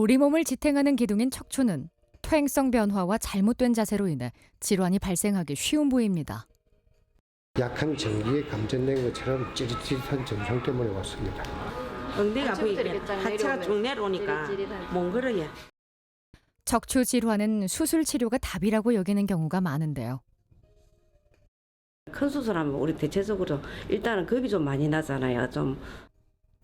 우리 몸을 지탱하는 기둥인 척추는 퇴행성 변화와 잘못된 자세로 인해 질환이 발생하기 쉬운 부위입니다. 약한 전기에 감전된 것처럼 찌릿찌릿한 증상 때문에 왔습니다. 엉덩이가 보이게 하체가 쭉 내려오니까 몽그러져. 척추 질환은 수술 치료가 답이라고 여기는 경우가 많은데요. 큰 수술하면 우리 대체적으로 일단은 겁이 좀 많이 나잖아요.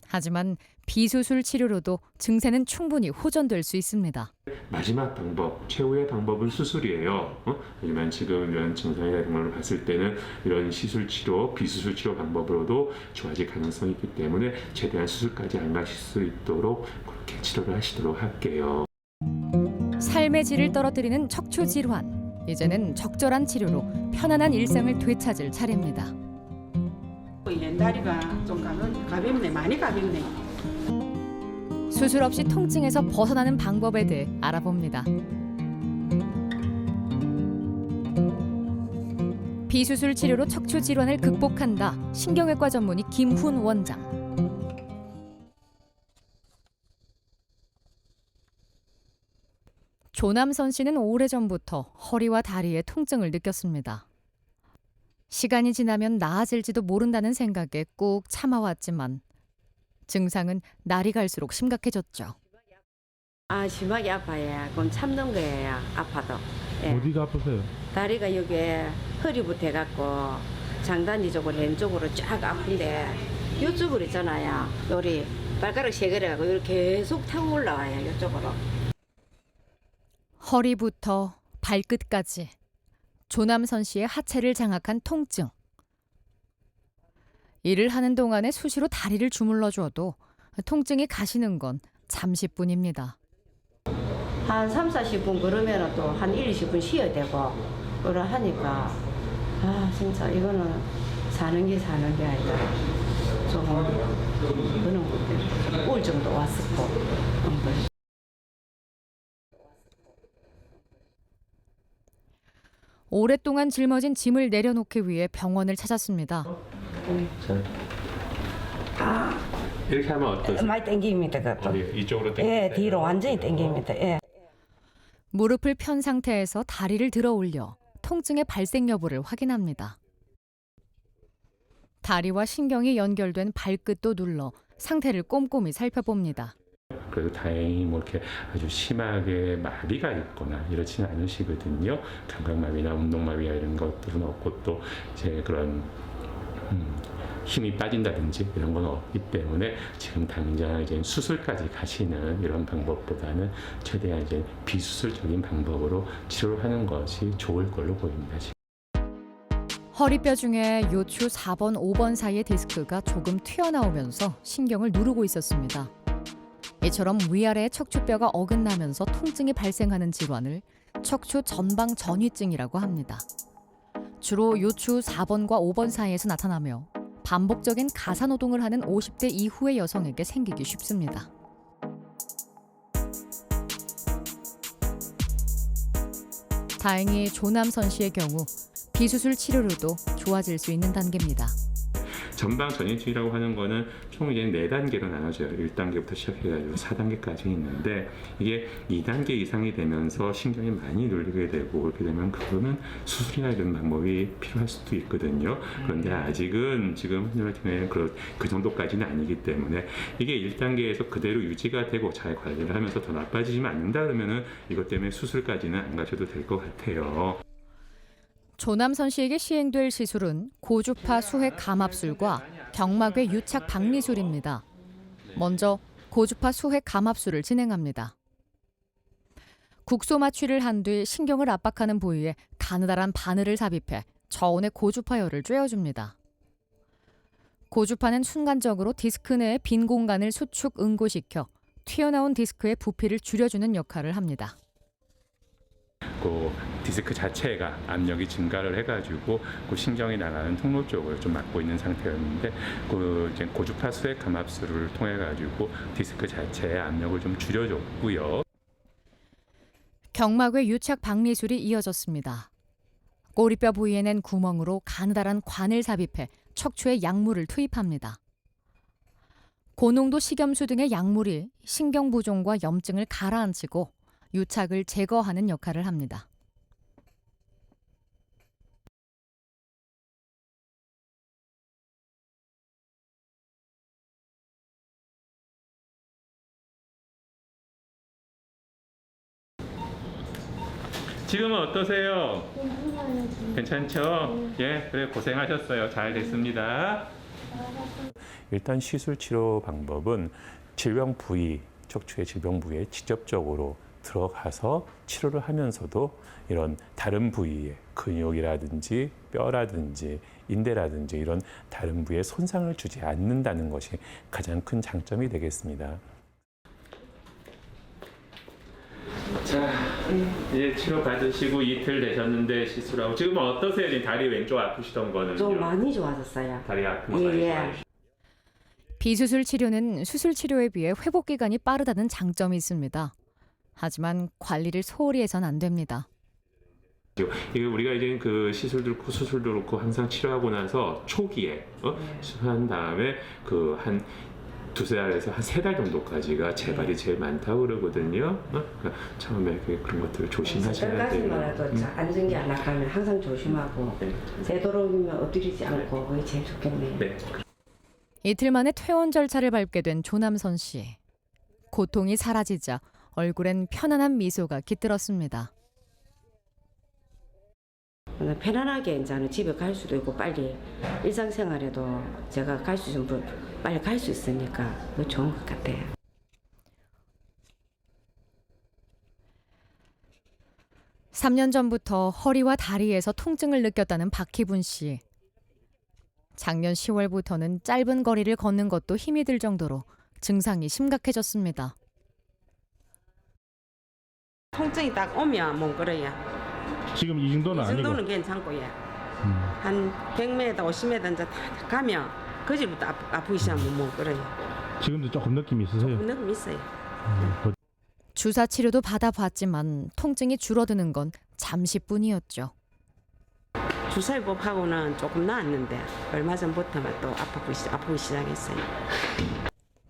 하지만 비수술 치료로도 증세는 충분히 호전될 수 있습니다. 마지막 방법, 최후의 방법은 수술이에요. 하지만 지금 이런 증상이나 이런 걸 봤을 때는 이런 시술 치료, 비수술 치료 방법으로도 좋아질 가능성이 있기 때문에 최대한 수술까지 안 가실 수 있도록 그렇게 치료를 하시도록 할게요. 삶의 질을 떨어뜨리는 척추 질환. 이제는 적절한 치료로 편안한 일상을 되찾을 차례입니다. 다리가 좀 가볍네, 많이 가볍네. 수술 없이 통증에서 벗어나는 방법에 대해 알아봅니다. 비수술 치료로 척추 질환을 극복한다. 신경외과 전문의 김훈 원장. 조남선 씨는 오래전부터 허리와 다리에 통증을 느꼈습니다. 시간이 지나면 나아질지도 모른다는 생각에 꾹 참아왔지만 증상은 날이 갈수록 심각해졌죠. 심하게 아파요. 그건 참는 거예요. 아파도. 예. 어디가 아프세요? 다리가 여기 허리부터 해갖고 장단지 쪽으로 왼쪽으로 쫙 아픈데 이쪽으로 있잖아요. 요리 발가락 세 개를 하고 이렇게 계속 타고 올라와요. 이쪽으로. 허리부터 발끝까지 조남선 씨의 하체를 장악한 통증. 일을 하는 동안에 수시로 다리를 주물러 줘도 통증이 가시는 건 잠시뿐입니다. 한 3, 40분 그러면 또 한 1, 20분 쉬어야 되고 그러 하니까 진짜 이거는 사는 게 아니라 좀 그런 우울증도 왔었고. 오랫동안 짊어진 짐을 내려놓기 위해 병원을 찾았습니다. 이렇게 하면 어떠세요? 많이 땡깁니다. 이쪽으로 예, 뒤로 완전히 땡깁니다. 예. 무릎을 편 상태에서 다리를 들어 올려 통증의 발생 여부를 확인합니다. 다리와 신경이 연결된 발끝도 눌러 상태를 꼼꼼히 살펴봅니다. 그래도 다행히 뭐 이렇게 아주 심하게 마비가 있거나 이렇지는 않으시거든요. 감각마비나 운동마비나 이런 것들은 없고 또 이제 그런 힘이 빠진다든지 이런 건 없기 때문에 지금 당장 이제 수술까지 가시는 이런 방법보다는 최대한 이제 비수술적인 방법으로 치료를 하는 것이 좋을 걸로 보입니다. 허리뼈 중에 요추 4번, 5번 사이의 디스크가 조금 튀어나오면서 신경을 누르고 있었습니다. 이처럼 위아래의 척추뼈가 어긋나면서 통증이 발생하는 질환을 척추 전방 전위증이라고 합니다. 주로 요추 4번과 5번 사이에서 나타나며 반복적인 가사노동을 하는 50대 이후의 여성에게 생기기 쉽습니다. 다행히 조남선 씨의 경우 비수술 치료로도 좋아질 수 있는 단계입니다. 전방 전이주의라고 하는 거는 총 이제 4단계로 나눠져요. 1단계부터 시작해가지고 4단계까지 있는데 이게 2단계 이상이 되면서 신경이 많이 눌리게 되고 그렇게 되면 그거는 수술이나 이런 방법이 필요할 수도 있거든요. 그런데 아직은 지금 환자 같은 경우에는 그 정도까지는 아니기 때문에 이게 1단계에서 그대로 유지가 되고 잘 관리를 하면서 더 나빠지지만 않는다 그러면은 이것 때문에 수술까지는 안 가셔도 될 것 같아요. 조남선 씨에게 시행될 시술은 고주파 수핵 감압술과 경막외 유착 박리술입니다. 먼저 고주파 수핵 감압술을 진행합니다. 국소 마취를 한 뒤 신경을 압박하는 부위에 가느다란 바늘을 삽입해 저온의 고주파열을 쬐어줍니다. 고주파는 순간적으로 디스크 내의 빈 공간을 수축 응고시켜 튀어나온 디스크의 부피를 줄여주는 역할을 합니다. 그 디스크 자체가 압력이 증가를 해가지고 그 신경이 나가는 통로 쪽을 좀 막고 있는 상태였는데 그 이제 고주파 수액 감압술을 통해 가지고 디스크 자체의 압력을 좀 줄여줬고요. 경막외 유착 박리술이 이어졌습니다. 꼬리뼈 부위에 낸 구멍으로 가느다란 관을 삽입해 척추에 약물을 투입합니다. 고농도 식염수 등의 약물이 신경부종과 염증을 가라앉히고 유착을 제거하는 역할을 합니다. 지금은 어떠세요? 괜찮죠? 예, 그래 고생하셨어요. 잘 됐습니다. 일단 시술 치료 방법은 질병 부위, 척추의 질병 부위에 직접적으로 들어가서 치료를 하면서도 이런 다른 부위에 근육이라든지 뼈라든지 인대라든지 이런 다른 부위에 손상을 주지 않는다는 것이 가장 큰 장점이 되겠습니다. 자, 이제 치료 받으시고 이틀 되셨는데 시술하고 지금 어떠세요? 지금 다리 왼쪽 아프시던 거는요? 좀 많이 좋아졌어요. 다리 아픈 거 많이 좋아지시죠? 비수술 치료는 수술 치료에 비해 회복 기간이 빠르다는 장점이 있습니다. 하지만 관리를 소홀히 해서는 안 됩니다. 이게 우리가 이제 그 시술도 그렇고 수술도 그렇고 항상 치료하고 나서 초기에 수술한 다음에 그 한 두세 달에서 한 세 달 정도까지가 재발이 제일 많다고 그러거든요. 그러니까 처음에 그런 것들을 조심하셔야 까지만 돼요. 해도 안전기 안 나가면 항상 조심하고 되도록이면 엎드리지 않고 그게 제일 좋겠네요. 네. 이틀 만에 퇴원 절차를 밟게 된 조남선 씨. 고통이 사라지자 얼굴엔 편안한 미소가 깃들었습니다. 편안하게 이제는 집에 갈 수도 있고 빨리 일상생활에도 제가 갈 수 있으면 빨리 갈 수 있으니까 그거 좋은 것 같아요. (3년) 전부터 허리와 다리에서 통증을 느꼈다는 박희분 씨. 작년 10월부터는 짧은 거리를 걷는 것도 힘이 들 정도로 증상이 심각해졌습니다. 통증이 딱 오면 멍거려요. 지금 이 정도는 이 아니고. 정도는 괜찮고요. 한 100m, 50m 이제 다 가면 그 집부터 아프기 시작하면 멍거려요. 지금도 조금 느낌이 있으세요? 느낌 있어요. 주사 치료도 받아봤지만 통증이 줄어드는 건 잠시뿐이었죠. 주사위법하고는 조금 나았는데 얼마 전부터만 또 아프기 시작했어요.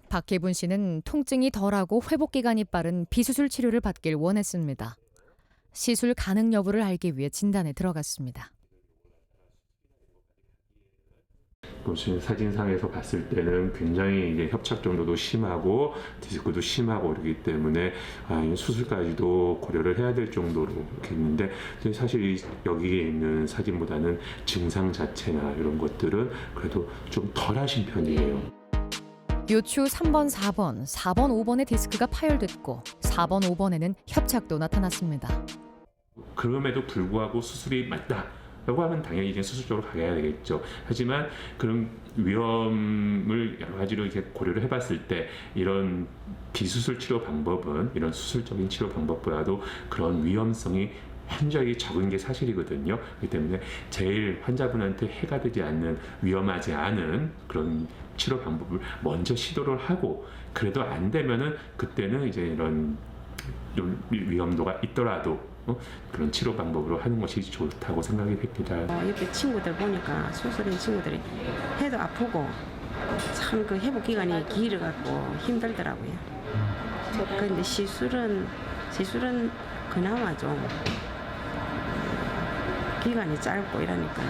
박희분 씨는 통증이 덜하고 회복 기간이 빠른 비수술 치료를 받길 원했습니다. 시술 가능 여부를 알기 위해 진단에 들어갔습니다. 보시는 사진상에서 봤을 때는 굉장히 이제 협착 정도도 심하고 디스크도 심하고 그렇기 때문에 수술까지도 고려를 해야 될 정도로 이렇게 있는데 사실 여기에 있는 사진보다는 증상 자체나 이런 것들은 그래도 좀 덜하신 편이에요. 요추 3번, 4번, 4번, 5번의 디스크가 파열됐고 4번, 5번에는 협착도 나타났습니다. 그럼에도 불구하고 수술이 맞다 라고 하면 당연히 이제 수술 쪽으로 가야 되겠죠. 하지만 그런 위험을 여러 가지로 이렇게 고려를 해봤을 때 이런 비수술 치료 방법은 이런 수술적인 치료 방법보다도 그런 위험성이 현저히 적은 게 사실이거든요. 그렇기 때문에 제일 환자분한테 해가 되지 않는 위험하지 않은 그런 치료 방법을 먼저 시도를 하고 그래도 안 되면은 그때는 이제 이런 위험도가 있더라도 그런 치료 방법으로 하는 것이 좋다고 생각이 됩니다. 옆에 친구들 보니까 수술한 친구들이 해도 아프고 참 그 회복 기간이 길어갖고 힘들더라고요. 그런데 시술은 그나마 좀 기간이 짧고 이러니까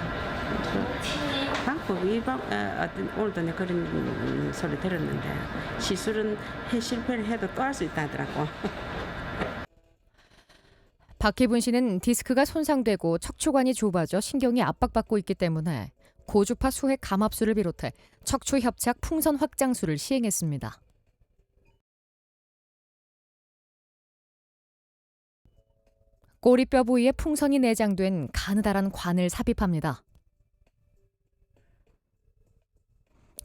방법이 오늘도 내가 그런 소리 들었는데 시술은 실패를 해도 또 할 수 있다 하더라고. 박희분 씨는 디스크가 손상되고 척추관이 좁아져 신경이 압박받고 있기 때문에 고주파 수핵 감압술을 비롯해 척추 협착 풍선 확장술을 시행했습니다. 꼬리뼈 부위에 풍선이 내장된 가느다란 관을 삽입합니다.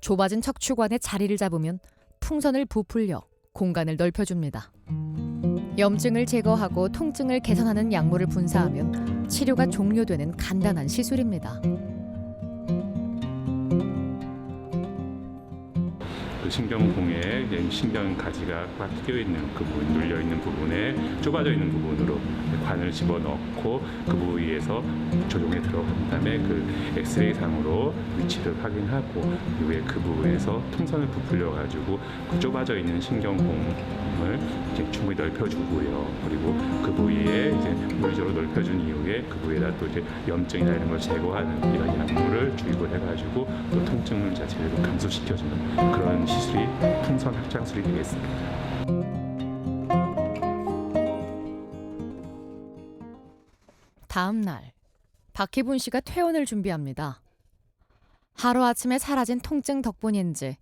좁아진 척추관에 자리를 잡으면 풍선을 부풀려 공간을 넓혀줍니다. 염증을 제거하고 통증을 개선하는 약물을 분사하면 치료가 종료되는 간단한 시술입니다. 신경공에 이제 신경 가지가 꽉 끼어 있는 그 부분, 눌려 있는 부분에 좁아져 있는 부분으로 관을 집어 넣고 그 부위에서 조종에 들어간 다음에 그 엑스레이 상으로 위치를 확인하고 이후에 그 부분에서 통선을 부풀려 가지고 그 좁아져 있는 신경공을 이제 충분히 넓혀주고요. 그리고 그 부위에 이제 물리적으로 넓혀준 이후에 그 부위에다 또 이제 염증이나 이런 걸 제거하는 이런 약물을 주입을 해가지고 또 통증 자체를 감소시켜주는 그런 시술이 풍선 확장술이 되겠습니다. 다음 날 박희분 씨가 퇴원을 준비합니다. 하루아침에 사라진 통증 덕분인지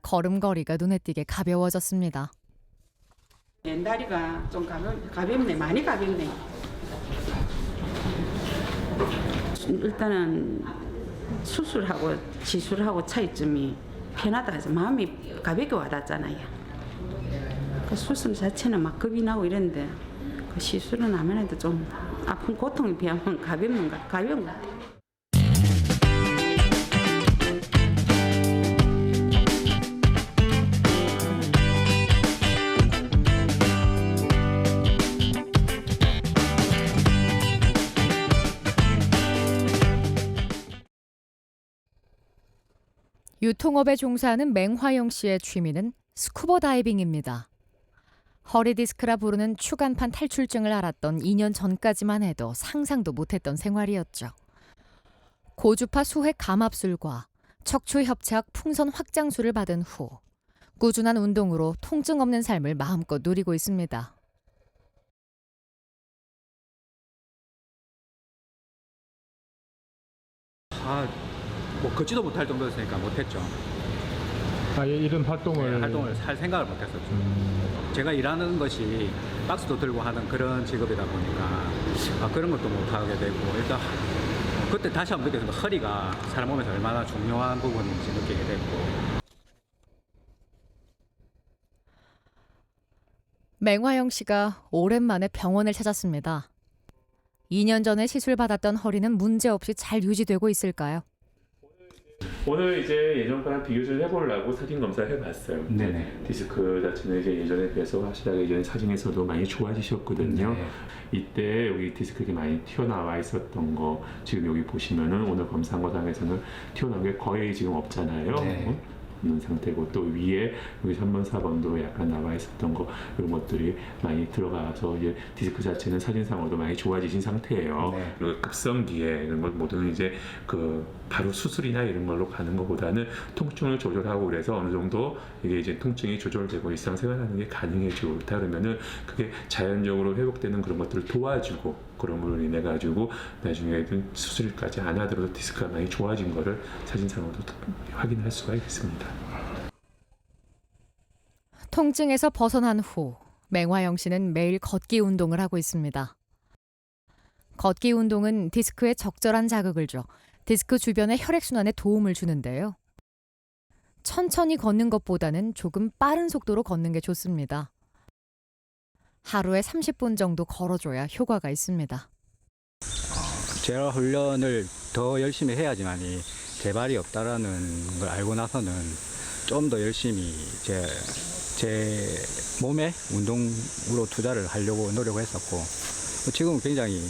걸음걸이가 눈에 띄게 가벼워졌습니다. 왼다리가 좀 가볍네. 많이 가볍네. 일단은 수술하고 시술하고 차이점이 편하다 해서 마음이 가볍게 와닿잖아요. 그 수술 자체는 막 겁이 나고 이랬는데 그 시술은 아무래도 좀 아픈 고통에 비하면 가벼운 것 같아요. 유통업에 종사하는 맹화영 씨의 취미는 스쿠버 다이빙입니다. 허리 디스크라 부르는 추간판 탈출증을 앓았던 2년 전까지만 해도 상상도 못했던 생활이었죠. 고주파 수액 감압술과 척추 협착 풍선 확장술을 받은 후 꾸준한 운동으로 통증 없는 삶을 마음껏 누리고 있습니다. 뭐 걷지도 못할 정도였으니까 못했죠. 이런 활동을 활동을 할 생각을 못했었죠. 제가 일하는 것이 박스도 들고 하는 그런 직업이다 보니까 그런 것도 못하게 되고 일단 그때 다시 한번 느꼈습니다. 허리가 사람 몸에서 얼마나 중요한 부분인지 느끼게 됐고. 맹화영 씨가 오랜만에 병원을 찾았습니다. 2년 전에 시술받았던 허리는 문제없이 잘 유지되고 있을까요? 오늘 이제 예전과랑 비교 좀 해보려고 사진 검사를 해봤어요. 네네. 디스크 자체는 이제 예전에 비해서 확실하게 예전 사진에서도 많이 좋아지셨거든요. 네. 이때 여기 디스크가 많이 튀어나와 있었던 거 지금 여기 보시면은 오늘 검사한 거상에서는 튀어나온 게 거의 지금 없잖아요. 네. 있는 상태고 또 위에 여기 3번, 4번도 약간 나와 있었던 거 이런 것들이 많이 들어가서 이제 디스크 자체는 사진상으로도 많이 좋아지신 상태예요. 네. 그리고 급성기에 이런 것 모두는 이제 그 바로 수술이나 이런 걸로 가는 것보다는 통증을 조절하고 그래서 어느 정도 이게 이제 통증이 조절되고 일상생활하는 게 가능해지고 그렇다 그러면은 그게 자연적으로 회복되는 그런 것들을 도와주고 그런 걸로 인해 가지고 나중에는 수술까지 안 하더라도 디스크가 많이 좋아진 거를 사진상으로도 확인할 수가 있습니다. 통증에서 벗어난 후 맹화영 씨는 매일 걷기 운동을 하고 있습니다. 걷기 운동은 디스크에 적절한 자극을 줘 디스크 주변의 혈액순환에 도움을 주는데요. 천천히 걷는 것보다는 조금 빠른 속도로 걷는 게 좋습니다. 하루에 30분 정도 걸어줘야 효과가 있습니다. 제가 훈련을 더 열심히 해야지만이 재발이 없다라는 걸 알고 나서는 좀 더 열심히 제 몸에 운동으로 투자를 하려고 노력을 했었고 지금은 굉장히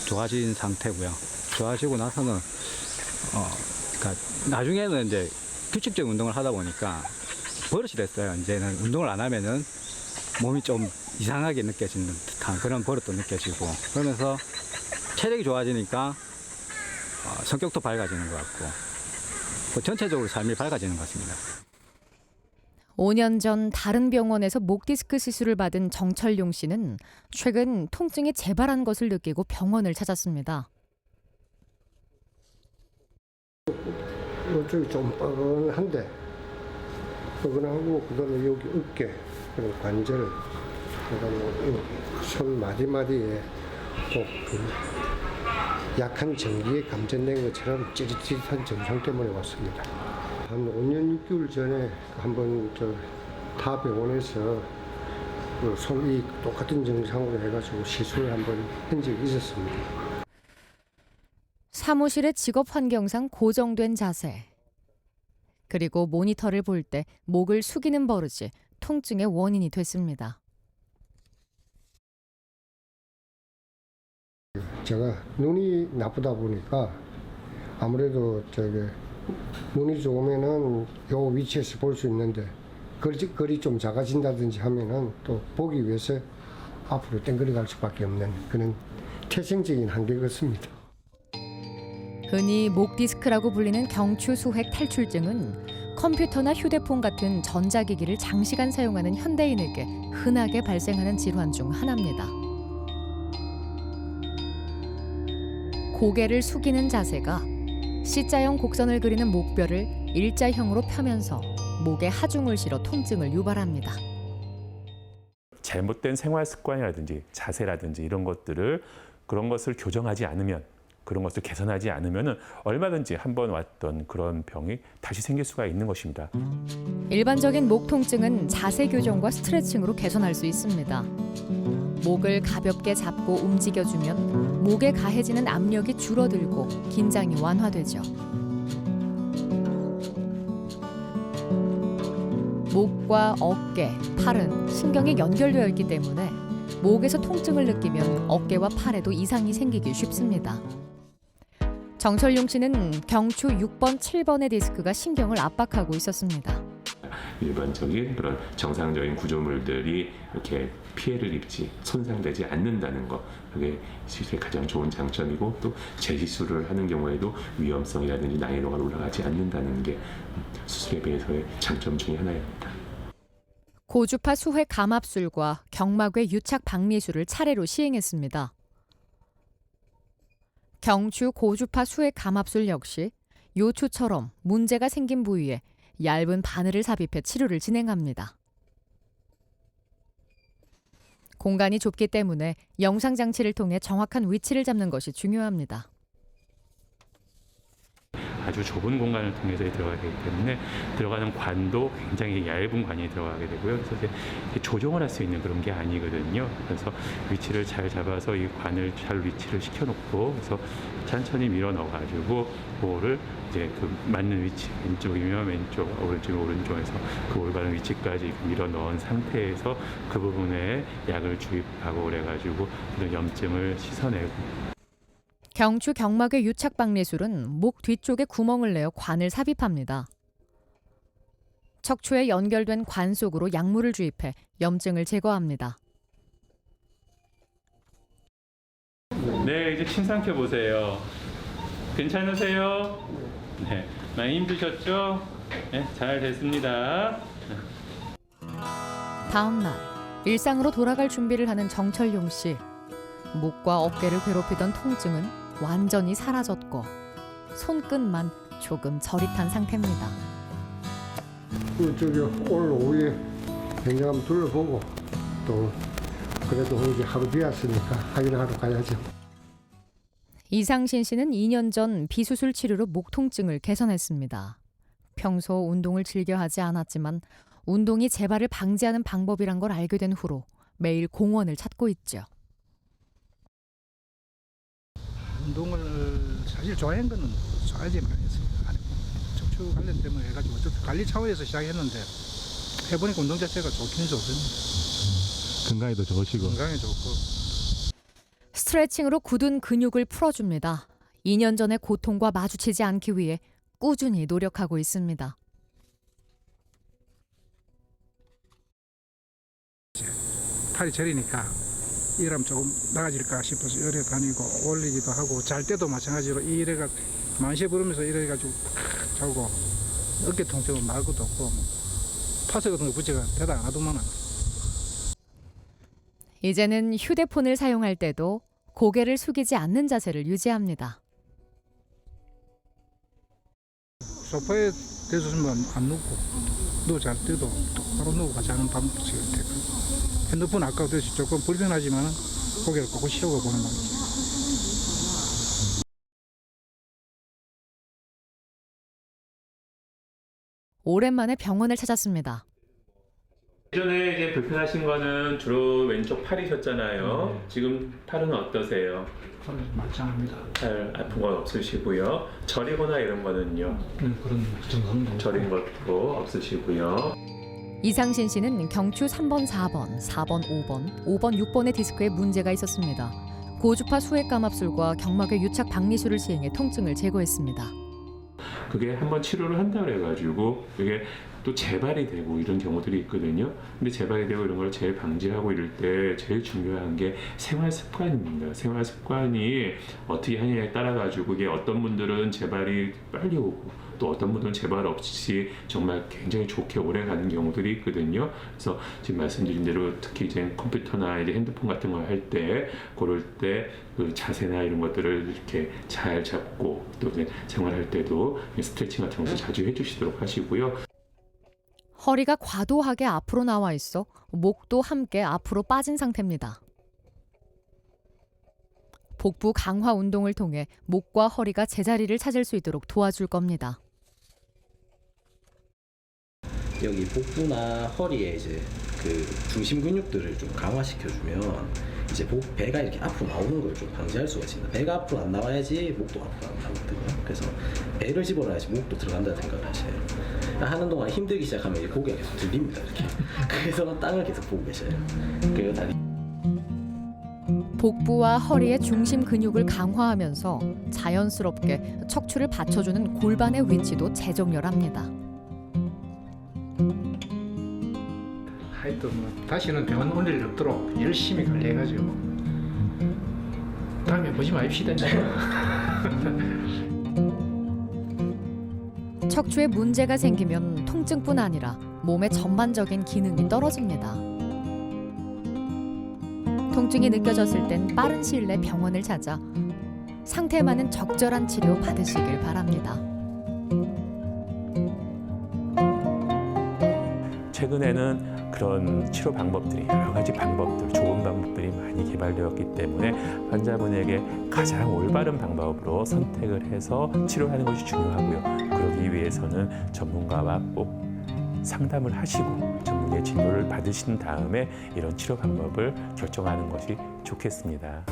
좋아진 상태고요. 좋아지고 나서는 그러니까 나중에는 이제 규칙적인 운동을 하다 보니까 버릇이 됐어요. 이제는 운동을 안 하면은 몸이 좀 이상하게 느껴지는 듯한 그런 버릇도 느껴지고 그러면서 체력이 좋아지니까 성격도 밝아지는 것 같고 전체적으로 삶이 밝아지는 것 같습니다. 5년 전 다른 병원에서 목 디스크 시술을 받은 정철용 씨는 최근 통증이 재발한 것을 느끼고 병원을 찾았습니다. 이쪽이 좀 뻐근한데 뻐근하고 그다음에 여기 어깨 그리고 관절 그다음에 손 마디마디에 꼭 그 약한 전기에 감전된 것처럼 찌릿찌릿한 증상 때문에 왔습니다. 한 5년 6개월 전에 한번 타 병원에서 그 손이 똑같은 증상으로 해가지고 시술을 한번 한 적이 있었습니다. 사무실의 직업 환경상 고정된 자세. 그리고 모니터를 볼 때 목을 숙이는 버릇이 통증의 원인이 됐습니다. 제가 눈이 나쁘다 보니까 아무래도 눈이 좋으면은 요 위치에서 볼 수 있는데 거리 좀 작아진다든지 하면은 또 보기 위해서 앞으로 땡그리 갈 수밖에 없는 그런 태생적인 한계가 있습니다. 흔히 목 디스크라고 불리는 경추 수핵 탈출증은 컴퓨터나 휴대폰 같은 전자기기를 장시간 사용하는 현대인에게 흔하게 발생하는 질환 중 하나입니다. 고개를 숙이는 자세가 C자형 곡선을 그리는 목뼈를 일자형으로 펴면서 목에 하중을 실어 통증을 유발합니다. 잘못된 생활 습관이라든지 자세라든지 이런 것들을 그런 것을 교정하지 않으면 그런 것을 개선하지 않으면 얼마든지 한 번 왔던 그런 병이 다시 생길 수가 있는 것입니다. 일반적인 목 통증은 자세 교정과 스트레칭으로 개선할 수 있습니다. 목을 가볍게 잡고 움직여주면 목에 가해지는 압력이 줄어들고 긴장이 완화되죠. 목과 어깨, 팔은 신경이 연결되어 있기 때문에 목에서 통증을 느끼면 어깨와 팔에도 이상이 생기기 쉽습니다. 정철용 씨는 경추 6번, 7번의 디스크가 신경을 압박하고 있었습니다. 일반적인 그런 정상적인 구조물들이 이렇게 피해를 입지 손상되지 않는다는 거, 그게 시술의 가장 좋은 장점이고, 또 재시술을 하는 경우에도 위험성이라든지 난이도가 올라가지 않는다는 게 수술에 비해서의 장점 중에 하나입니다. 고주파 수핵 감압술과 경막외 유착 박리술을 차례로 시행했습니다. 경추 고주파 수핵 감압술 역시 요추처럼 문제가 생긴 부위에 얇은 바늘을 삽입해 치료를 진행합니다. 공간이 좁기 때문에 영상 장치를 통해 정확한 위치를 잡는 것이 중요합니다. 아주 좁은 공간을 통해서 들어가게 되기 때문에 들어가는 관도 굉장히 얇은 관이 들어가게 되고요. 그래서 이제 조정을 할 수 있는 그런 게 아니거든요. 그래서 위치를 잘 잡아서 이 관을 잘 위치를 시켜놓고, 그래서 천천히 밀어 넣어가지고 그거를 이제 그 맞는 위치, 왼쪽이면 왼쪽, 오른쪽이면 오른쪽에서 그 올바른 위치까지 밀어 넣은 상태에서 그 부분에 약을 주입하고 그래가지고 그런 염증을 씻어내고. 경추 경막외 유착 박리술은 목 뒤쪽에 구멍을 내어 관을 삽입합니다. 척추에 연결된 관 속으로 약물을 주입해 염증을 제거합니다. 네, 이제 침 삼켜 보세요. 괜찮으세요? 네, 많이 힘드셨죠? 네, 잘 됐습니다. 다음 날 일상으로 돌아갈 준비를 하는 정철용 씨. 목과 어깨를 괴롭히던 통증은 완전히 사라졌고 손끝만 조금 저릿한 상태입니다. 오늘 오후에 현장 한번 둘러보고 또 그래도 이제 하루 비었으니까 확인하러 가야죠. 이상신 씨는 2년 전 비수술 치료로 목 통증을 개선했습니다. 평소 운동을 즐겨 하지 않았지만 운동이 재발을 방지하는 방법이란 걸 알게 된 후로 매일 공원을 찾고 있죠. 운동을 사실 좋아하는 거는 좋아하지 않았어요. 척추 관련 때문에 해가지고 어쨌든 관리 차원에서 시작했는데 해보니까 운동 자체가 좋긴 좋습니다. 건강에도 좋으시고. 건강에 좋고. 스트레칭으로 굳은 근육을 풀어줍니다. 2년 전의 고통과 마주치지 않기 위해 꾸준히 노력하고 있습니다. 팔이 저리니까 이러면 조금 나아질까 싶어서 열에 다니고 올리기도 하고, 잘 때도 마찬가지로 이래가 만시에 부르면서 이래가지고 자고 어깨 통증은 말 것도 없고 파스 같은 거 붙여가 대다 안 하더만. 이제는 휴대폰을 사용할 때도 고개를 숙이지 않는 자세를 유지합니다. 소파에 대서면 안 눕고 누워 잘 때도 똑바로 누워 자는 방법이 되고, 핸드폰 아까도 조금 불편하지만 고개를 꼭 쉬고 보는 방법이죠. 오랜만에 병원을 찾았습니다. 예전에 이제 불편하신 거는 주로 왼쪽 팔이셨잖아요. 지금 팔은 어떠세요? 말짱합니다. 팔 아픈 건 없으시고요. 저리거나 이런 거는요? 그런 증상도 저린 것도 없으시고요. 이상신 씨는 경추 3번, 4번, 4번, 5번, 5번, 6번의 디스크에 문제가 있었습니다. 고주파 수액 감압술과 경막의 유착 박리술을 시행해 통증을 제거했습니다. 그게 한번 치료를 한다 그래가지고 이게 또 재발이 되고 이런 경우들이 있거든요. 근데 재발이 되고 이런 걸 제일 방지하고 이럴 때 제일 중요한 게 생활 습관입니다. 생활 습관이 어떻게 하냐에 따라 가지고 이게 어떤 분들은 재발이 빨리 오고 또 어떤 분들은 재발 없이 정말 굉장히 좋게 오래 가는 경우들이 있거든요. 그래서 지금 말씀드린 대로 특히 이제 컴퓨터나 이제 핸드폰 같은 걸 할 때 그럴 때 그 자세나 이런 것들을 이렇게 잘 잡고 또 이제 생활할 때도 스트레칭 같은 것도 자주 해주시도록 하시고요. 허리가 과도하게 앞으로 나와 있어 목도 함께 앞으로 빠진 상태입니다. 복부 강화 운동을 통해 목과 허리가 제자리를 찾을 수 있도록 도와줄 겁니다. 여기 복부나 허리에 이제 그 중심 근육들을 좀 강화시켜주면 이제 배가 이렇게 앞으로 나오는 걸 좀 방지할 수가 있습니다. 배가 앞으로 안 나와야지 목도 앞으로 안 나오거든요. 그래서 배를 집어넣어야지 목도 들어간다 생각을 하셔요. 하는 동안 힘들기 시작하면 이제 고개가 계속 들립니다. 이렇게. 그래서 땅을 계속 보고 계셔요. 그리고 다리. 복부와 허리의 중심 근육을 강화하면서 자연스럽게 척추를 받쳐주는 골반의 위치도 재정렬합니다. 하여튼 뭐 다시는 병원 올 일 없도록 열심히 관리해가지고 다음에 보지 마십시다. 척추에 문제가 생기면 통증뿐 아니라 몸의 전반적인 기능이 떨어집니다. 통증이 느껴졌을 땐 빠른 시일 내 병원을 찾아 상태에 맞는 적절한 치료 받으시길 바랍니다. 최근에는 그런 치료 방법들이 여러 가지 방법들, 좋은 방법들이 많이 개발되었기 때문에 환자분에게 가장 올바른 방법으로 선택을 해서 치료하는 것이 중요하고요. 그러기 위해서는 전문가와 꼭 상담을 하시고 전문의 진료를 받으신 다음에 이런 치료 방법을 결정하는 것이 좋겠습니다.